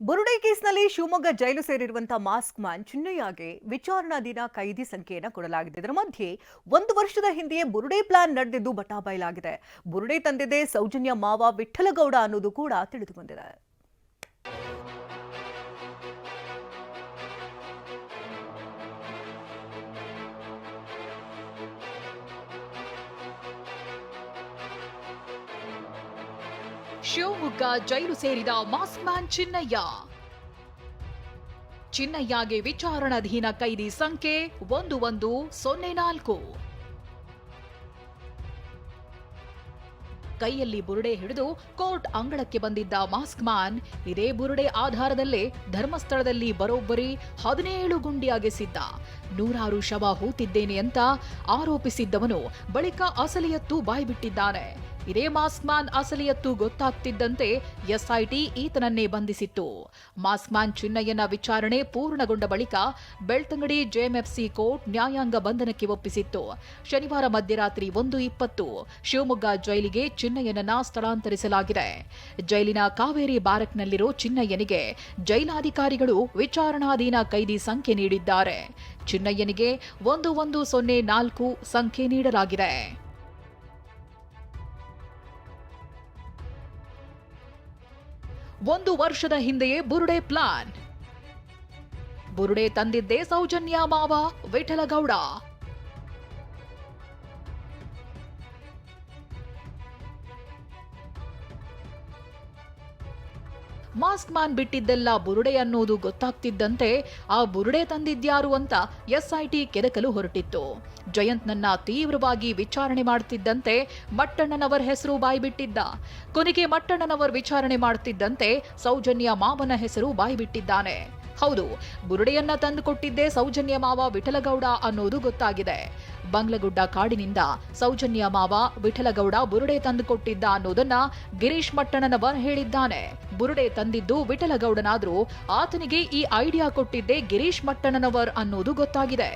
ಬುರುಡೆ ಕೇಸ್ನಲ್ಲಿ ಶಿವಮೊಗ್ಗ ಜೈಲು ಸೇರಿರುವಂತಹ mask man ಚಿನ್ನಯ್ಯಗೆ ವಿಚಾರಣಾಧೀನ ಕೈದಿ ಸಂಖ್ಯೆಯನ್ನು ಕೊಡಲಾಗಿದೆ. ಇದರ ಮಧ್ಯೆ 1 ವರ್ಷದ ಹಿಂದೆಯೇ ಬುರುಡೆ ಪ್ಲಾನ್ ನಡೆದಿದ್ದು ಬಟಾಬಯಲಾಗಿದೆ. ಬುರುಡೆ ತಂದಿದೆ ಸೌಜನ್ಯ ಮಾವ ವಿಠಲಗೌಡ ಅನ್ನೋದು ಕೂಡ ತಿಳಿದು ಬಂದಿದೆ. ಶಿವಮೊಗ್ಗ ಜೈಲು ಸೇರಿದ ಮಾಸ್ಕ್ ಮ್ಯಾನ್ ಚಿನ್ನಯ್ಯಗೆ ವಿಚಾರಣಾಧೀನ ಕೈದಿ ಸಂಖ್ಯೆ 1104. ಕೈಯಲ್ಲಿ ಬುರುಡೆ ಹಿಡಿದು ಕೋರ್ಟ್ ಅಂಗಳಕ್ಕೆ ಬಂದಿದ್ದ ಮಾಸ್ಕ್ ಮ್ಯಾನ್ ಇದೇ ಬುರುಡೆ ಆಧಾರದಲ್ಲೇ ಧರ್ಮಸ್ಥಳದಲ್ಲಿ ಬರೋಬ್ಬರಿ 17 ಗುಂಡಿಯಾಗಿಸಿದ್ದ. 100 ಶವ ಹೂತಿದ್ದೇನೆ ಅಂತ ಆರೋಪಿಸಿದ್ದವನು ಬಳಿಕ ಅಸಲಿಯತ್ತು ಬಾಯ್ಬಿಟ್ಟಿದ್ದಾನೆ. ಇದೇ ಮಾಸ್ಕ್ ಮ್ಯಾನ್ ಅಸಲಿಯತ್ತು ಗೊತ್ತಾಗ್ತಿದ್ದಂತೆ ಎಸ್ಐಟಿ ಈತನನ್ನೇ ಬಂಧಿಸಿತ್ತು. ಮಾಸ್ಕ್ ಮ್ಯಾನ್ ಚಿನ್ನಯ್ಯನ ವಿಚಾರಣೆ ಪೂರ್ಣಗೊಂಡ ಬಳಿಕ ಬೆಳ್ತಂಗಡಿ ಜೆಎಂಎಫ್ಸಿ ಕೋರ್ಟ್ ನ್ಯಾಯಾಂಗ ಬಂಧನಕ್ಕೆ ಒಪ್ಪಿಸಿತ್ತು. ಶನಿವಾರ ಮಧ್ಯರಾತ್ರಿ 1:20 ಶಿವಮೊಗ್ಗ ಜೈಲಿಗೆ ಚಿನ್ನಯ್ಯನನ್ನ ಸ್ಥಳಾಂತರಿಸಲಾಗಿದೆ. ಜೈಲಿನ ಕಾವೇರಿ ಬ್ಯಾರಕ್ನಲ್ಲಿರೋ ಚಿನ್ನಯ್ಯನಿಗೆ ಜೈಲಾಧಿಕಾರಿಗಳು ವಿಚಾರಣಾಧೀನ ಕೈದಿ ಸಂಖ್ಯೆ ನೀಡಿದ್ದಾರೆ. ಚಿನ್ನಯ್ಯನಿಗೆ 1104 ಸಂಖ್ಯೆ ನೀಡಲಾಗಿದೆ. 1 ವರ್ಷದ ಹಿಂದೆಯೇ ಬುರುಡೆ ಪ್ಲಾನ್. ಬುರುಡೆ ತಂದಿದ್ದೇ ಸೌಜನ್ಯ ಮಾವ ವಿಠಲಗೌಡ. ಮಾಸ್ಕ್ ಮ್ಯಾನ್ ಬಿಟ್ಟಿದ್ದೆಲ್ಲ ಬುರುಡೆ ಅನ್ನೋದು ಗೊತ್ತಾಗ್ತಿದ್ದಂತೆ ಆ ಬುರುಡೆ ತಂದಿದ್ಯಾರು ಅಂತ ಎಸ್ಐಟಿ ಕೆದಕಲು ಹೊರಟಿತ್ತು. ಜಯಂತ್ನನ್ನ ತೀವ್ರವಾಗಿ ವಿಚಾರಣೆ ಮಾಡುತ್ತಿದ್ದಂತೆ ಮಟ್ಟಣ್ಣನವರ್ ಹೆಸರು ಬಾಯ್ಬಿಟ್ಟಿದ್ದ. ಕೊನೆಗೆ ಮಟ್ಟಣ್ಣನವರ್ ವಿಚಾರಣೆ ಮಾಡುತ್ತಿದ್ದಂತೆ ಸೌಜನ್ಯ ಮಾವನ ಹೆಸರು ಬಾಯ್ಬಿಟ್ಟಿದ್ದಾನೆ. ಹೌದು, ಬುರುಡೆಯನ್ನ ತಂದುಕೊಟ್ಟಿದ್ದೇ ಸೌಜನ್ಯ ಮಾವ ವಿಠಲಗೌಡ ಅನ್ನೋದು ಗೊತ್ತಾಗಿದೆ. ಬಂಗ್ಲಗುಡ್ಡ ಕಾಡಿನಿಂದ ಸೌಜನ್ಯ ಮಾವ ವಿಠಲಗೌಡ ಬುರುಡೆ ತಂದುಕೊಟ್ಟಿದ್ದ ಅನ್ನೋದನ್ನ ಗಿರೀಶ್ ಮಟ್ಟಣ್ಣನವರ್ ಹೇಳಿದ್ದಾನೆ. ಬುರುಡೆ ತಂದಿದ್ದು ವಿಠಲಗೌಡನಾದ್ರೂ ಆತನಿಗೆ ಈ ಐಡಿಯಾ ಕೊಟ್ಟಿದ್ದೇ ಗಿರೀಶ್ ಮಟ್ಟಣ್ಣನವರ್ ಅನ್ನೋದು ಗೊತ್ತಾಗಿದೆ.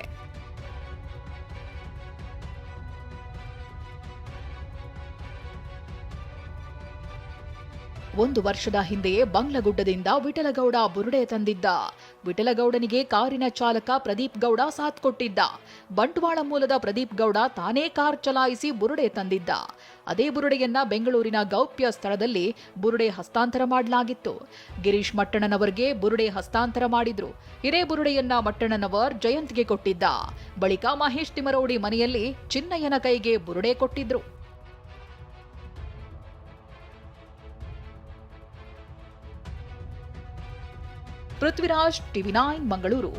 1 ವರ್ಷದ ಹಿಂದೆಯೇ ಬಂಗ್ಲಗುಡ್ಡದಿಂದ ವಿಠಲಗೌಡ ಬುರುಡೆ ತಂದಿದ್ದ. ವಿಠಲಗೌಡನಿಗೆ ಕಾರಿನ ಚಾಲಕ ಪ್ರದೀಪ್ ಗೌಡ ಸಾಥ್ ಕೊಟ್ಟಿದ್ದ. ಬಂಟ್ವಾಳ ಮೂಲದ ಪ್ರದೀಪ್ ಗೌಡ ತಾನೇ ಕಾರ್ ಚಲಾಯಿಸಿ ಬುರುಡೆ ತಂದಿದ್ದ. ಅದೇ ಬುರುಡೆಯನ್ನ ಬೆಂಗಳೂರಿನ ಗೌಪ್ಯ ಸ್ಥಳದಲ್ಲಿ ಬುರುಡೆ ಹಸ್ತಾಂತರ ಮಾಡಲಾಗಿತ್ತು. ಗಿರೀಶ್ ಮಟ್ಟಣ್ಣನವರ್ಗೆ ಬುರುಡೆ ಹಸ್ತಾಂತರ ಮಾಡಿದ್ರು. ಇದೇ ಬುರುಡೆಯನ್ನ ಮಟ್ಟಣ್ಣನವರ್ ಜಯಂತ್ಗೆ ಕೊಟ್ಟಿದ್ದ. ಬಳಿಕ ಮಹೇಶ್ ತಿಮರೋಡಿ ಮನೆಯಲ್ಲಿ ಚಿನ್ನಯ್ಯನ ಕೈಗೆ ಬುರುಡೆ ಕೊಟ್ಟಿದ್ರು. ಪೃಥ್ವಿರಾಜ್, ಟಿವಿ9 ಮಂಗಳೂರು.